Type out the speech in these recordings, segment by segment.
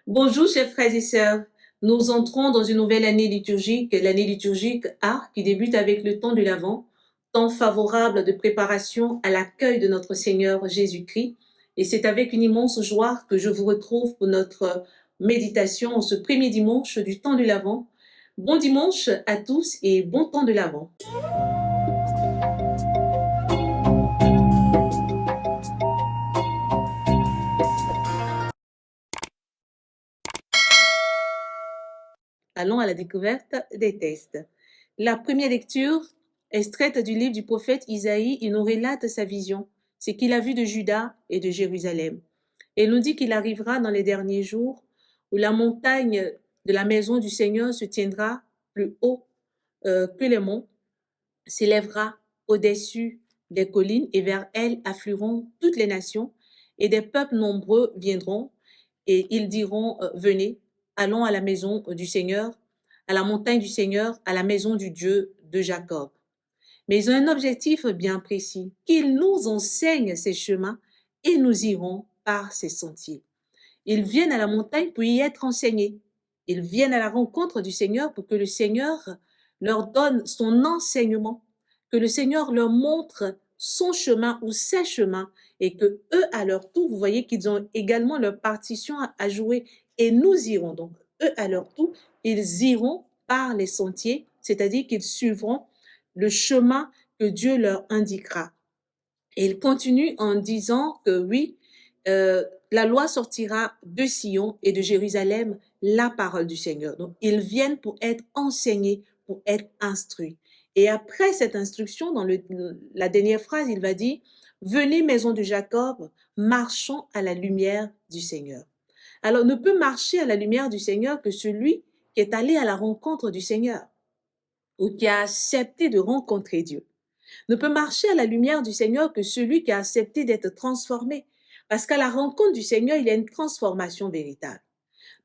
Bonjour, chers frères et sœurs. Nous entrons dans une nouvelle année liturgique, l'année liturgique A, qui débute avec le temps de l'Avent, temps favorable de préparation à l'accueil de notre Seigneur Jésus-Christ. Et c'est avec une immense joie que je vous retrouve pour notre méditation en ce premier dimanche du temps de l'Avent. Bon dimanche à tous et bon temps de l'Avent. Allons à la découverte des textes. La première lecture, extraite du livre du prophète Isaïe, il nous relate sa vision, ce qu'il a vu de Juda et de Jérusalem. Et il nous dit qu'il arrivera dans les derniers jours où la montagne de la maison du Seigneur se tiendra plus haut que les monts, s'élèvera au-dessus des collines et vers elle afflueront toutes les nations et des peuples nombreux viendront et ils diront, venez, allons à la maison du Seigneur, à la montagne du Seigneur, à la maison du Dieu de Jacob. Mais ils ont un objectif bien précis, qu'ils nous enseignent ces chemins et nous irons par ces sentiers. Ils viennent à la montagne pour y être enseignés. Ils viennent à la rencontre du Seigneur pour que le Seigneur leur donne son enseignement, que le Seigneur leur montre son chemin ou ses chemins et que eux, à leur tour, vous voyez qu'ils ont également leur partition à jouer et nous irons donc, eux, à leur tour, ils iront par les sentiers, c'est-à-dire qu'ils suivront le chemin que Dieu leur indiquera. Et il continue en disant que oui, la loi sortira de Sion et de Jérusalem, la parole du Seigneur. Donc, ils viennent pour être enseignés, pour être instruits. Et après cette instruction, dans la dernière phrase, il va dire, venez maison de Jacob, marchons à la lumière du Seigneur. Alors, ne peut marcher à la lumière du Seigneur que celui qui est allé à la rencontre du Seigneur ou qui a accepté de rencontrer Dieu. Ne peut marcher à la lumière du Seigneur que celui qui a accepté d'être transformé. Parce qu'à la rencontre du Seigneur, il y a une transformation véritable.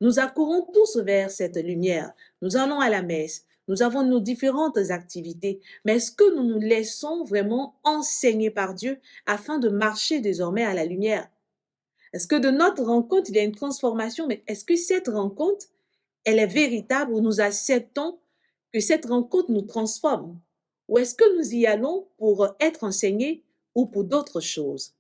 Nous accourons tous vers cette lumière. Nous allons à la messe. Nous avons nos différentes activités. Mais est-ce que nous nous laissons vraiment enseigner par Dieu afin de marcher désormais à la lumière? Est-ce que de notre rencontre, il y a une transformation? Mais est-ce que cette rencontre, elle est véritable ou nous acceptons que cette rencontre nous transforme? Ou est-ce que nous y allons pour être enseignés ou pour d'autres choses?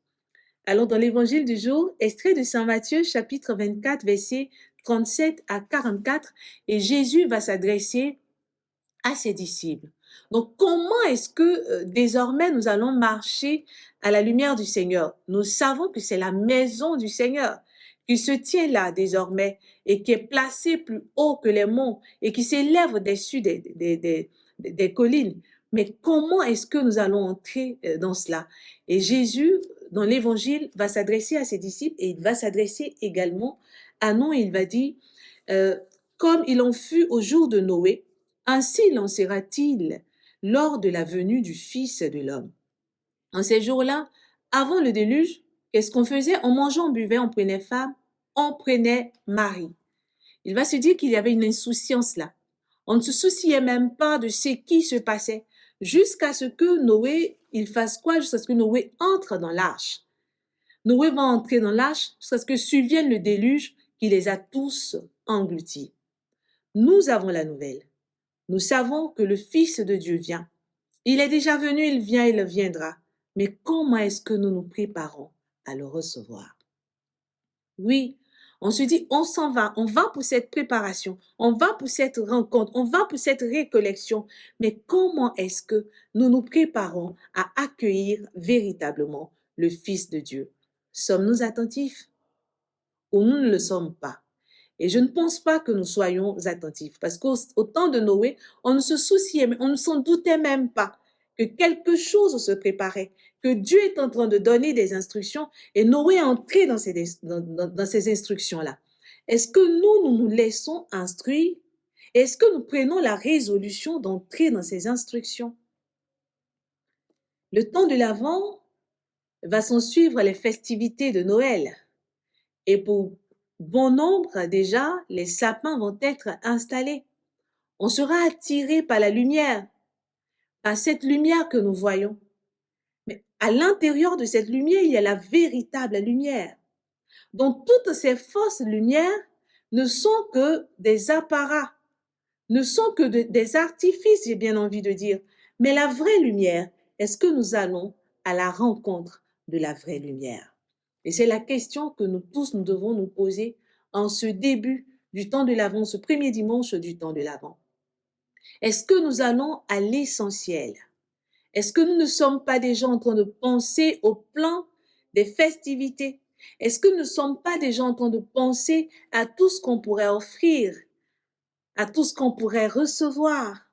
Allons dans l'évangile du jour, extrait de Saint Matthieu, chapitre 24, versets 37 à 44, et Jésus va s'adresser à ses disciples. Donc, comment est-ce que désormais nous allons marcher à la lumière du Seigneur? Nous savons que c'est la maison du Seigneur qui se tient là désormais et qui est placée plus haut que les monts et qui s'élève au-dessus des collines. Mais comment est-ce que nous allons entrer dans cela? Et Jésus, dans l'évangile, va s'adresser à ses disciples et il va s'adresser également à nous. Il va dire, comme il en fut au jour de Noé, ainsi l'en sera-t-il lors de la venue du Fils de l'homme. En ces jours-là, avant le déluge, qu'est-ce qu'on faisait? On mangeait, on buvait, on prenait femme, on prenait mari. Il va se dire qu'il y avait une insouciance là. On ne se souciait même pas de ce qui se passait jusqu'à ce que Noé, il fasse quoi? Jusqu'à ce que Noé entre dans l'arche. Noé va entrer dans l'arche jusqu'à ce que survienne le déluge qui les a tous engloutis. Nous avons la nouvelle. Nous savons que le Fils de Dieu vient. Il est déjà venu, il vient, il viendra. Mais comment est-ce que nous nous préparons à le recevoir? Oui, on se dit, on s'en va, on va pour cette préparation, on va pour cette rencontre, on va pour cette récollection. Mais comment est-ce que nous nous préparons à accueillir véritablement le Fils de Dieu? Sommes-nous attentifs ou nous ne le sommes pas? Et je ne pense pas que nous soyons attentifs parce qu'au temps de Noé, on ne se souciait, on ne s'en doutait même pas que quelque chose se préparait, que Dieu est en train de donner des instructions et Noé est entré dans ces instructions-là. Est-ce que nous nous laissons instruire? Est-ce que nous prenons la résolution d'entrer dans ces instructions? Le temps de l'Avent va s'en suivre les festivités de Noël. Et pour bon nombre, déjà, les sapins vont être installés. On sera attiré par la lumière, par cette lumière que nous voyons. Mais à l'intérieur de cette lumière, il y a la véritable lumière. Donc, toutes ces fausses lumières ne sont que des apparats, ne sont que des artifices, j'ai bien envie de dire. Mais la vraie lumière, est-ce que nous allons à la rencontre de la vraie lumière? Et c'est la question que nous tous, nous devons nous poser en ce début du temps de l'Avent, ce premier dimanche du temps de l'Avent. Est-ce que nous allons à l'essentiel? Est-ce que nous ne sommes pas déjà en train de penser au plan des festivités? Est-ce que nous ne sommes pas déjà en train de penser à tout ce qu'on pourrait offrir, à tout ce qu'on pourrait recevoir?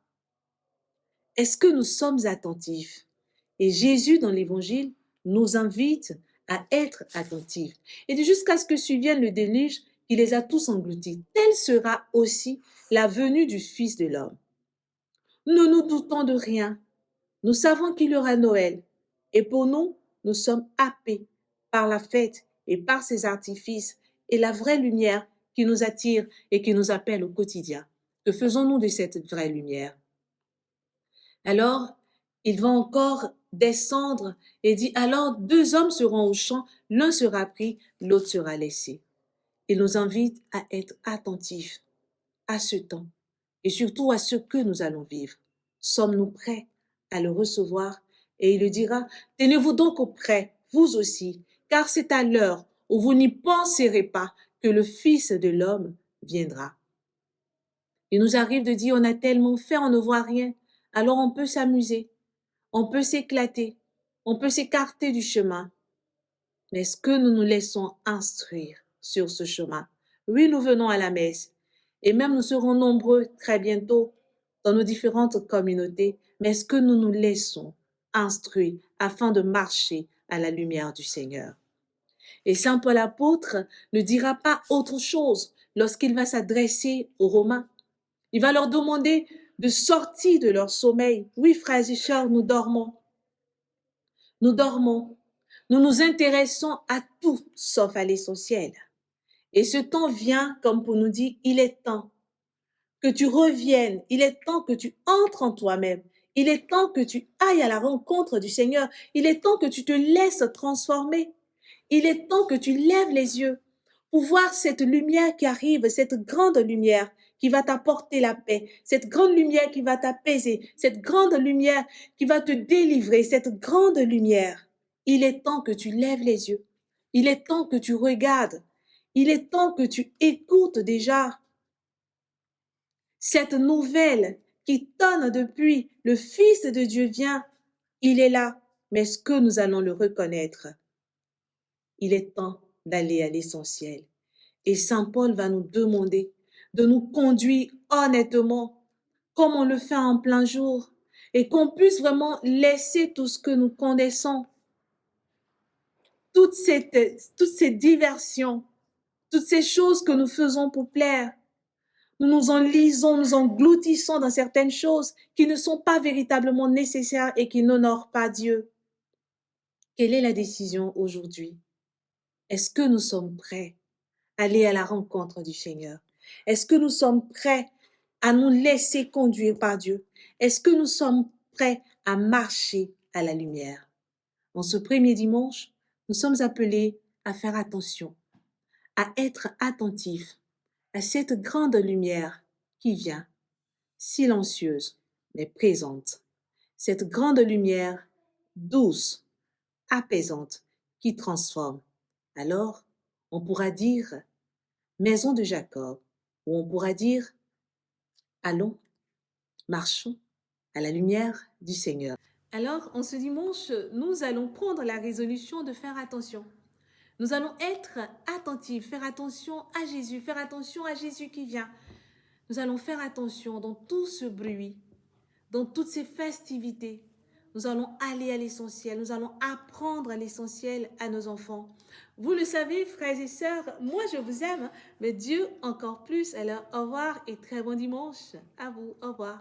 Est-ce que nous sommes attentifs? Et Jésus, dans l'Évangile, nous invite à être attentifs. Et jusqu'à ce que survienne le déluge, il les a tous engloutis. Telle sera aussi la venue du Fils de l'homme. Ne nous doutons de rien. Nous savons qu'il y aura Noël. Et pour nous, nous sommes happés par la fête et par ses artifices et la vraie lumière qui nous attire et qui nous appelle au quotidien. Que faisons-nous de cette vraie lumière? Alors, il va encore descendre et dit, alors 2 hommes seront au champ, l'un sera pris, l'autre sera laissé. Il nous invite à être attentifs à ce temps et surtout à ce que nous allons vivre. Sommes-nous prêts à le recevoir? Et il le dira, tenez-vous donc auprès, vous aussi, car c'est à l'heure où vous n'y penserez pas que le Fils de l'homme viendra. Il nous arrive de dire, on a tellement fait, on ne voit rien. Alors on peut s'amuser, on peut s'éclater, on peut s'écarter du chemin. Mais est-ce que nous nous laissons instruire sur ce chemin? Oui, nous venons à la messe. Et même nous serons nombreux très bientôt dans nos différentes communautés. Mais est-ce que nous nous laissons instruire afin de marcher à la lumière du Seigneur? Et Saint Paul apôtre ne dira pas autre chose lorsqu'il va s'adresser aux Romains. Il va leur demander de sortir de leur sommeil. Oui, frères et sœurs, nous dormons. Nous dormons. Nous nous intéressons à tout sauf à l'essentiel. Et ce temps vient comme pour nous dire, il est temps que tu reviennes, il est temps que tu entres en toi-même, il est temps que tu ailles à la rencontre du Seigneur, il est temps que tu te laisses transformer, il est temps que tu lèves les yeux pour voir cette lumière qui arrive, cette grande lumière qui va t'apporter la paix, cette grande lumière qui va t'apaiser, cette grande lumière qui va te délivrer, cette grande lumière. Il est temps que tu lèves les yeux, il est temps que tu regardes, il est temps que tu écoutes déjà cette nouvelle qui tonne depuis le Fils de Dieu vient, il est là, mais est-ce que nous allons le reconnaître? Il est temps d'aller à l'essentiel. Et Saint Paul va nous demander de nous conduire honnêtement, comme on le fait en plein jour, et qu'on puisse vraiment laisser tout ce que nous connaissons, toutes ces diversions, toutes ces choses que nous faisons pour plaire. Nous nous enlisons, nous engloutissons dans certaines choses qui ne sont pas véritablement nécessaires et qui n'honorent pas Dieu. Quelle est la décision aujourd'hui? Est-ce que nous sommes prêts à aller à la rencontre du Seigneur? Est-ce que nous sommes prêts à nous laisser conduire par Dieu? Est-ce que nous sommes prêts à marcher à la lumière? En ce premier dimanche, nous sommes appelés à faire attention, à être attentifs à cette grande lumière qui vient, silencieuse mais présente. Cette grande lumière douce, apaisante, qui transforme. Alors, on pourra dire maison de Jacob, ou on pourra dire allons, marchons à la lumière du Seigneur. Alors, en ce dimanche, nous allons prendre la résolution de faire attention. Nous allons être attentifs, faire attention à Jésus qui vient. Nous allons faire attention dans tout ce bruit, dans toutes ces festivités. Nous allons aller à l'essentiel, nous allons apprendre l'essentiel à nos enfants. Vous le savez, frères et sœurs, moi je vous aime, mais Dieu encore plus. Alors, au revoir et très bon dimanche à vous. Au revoir.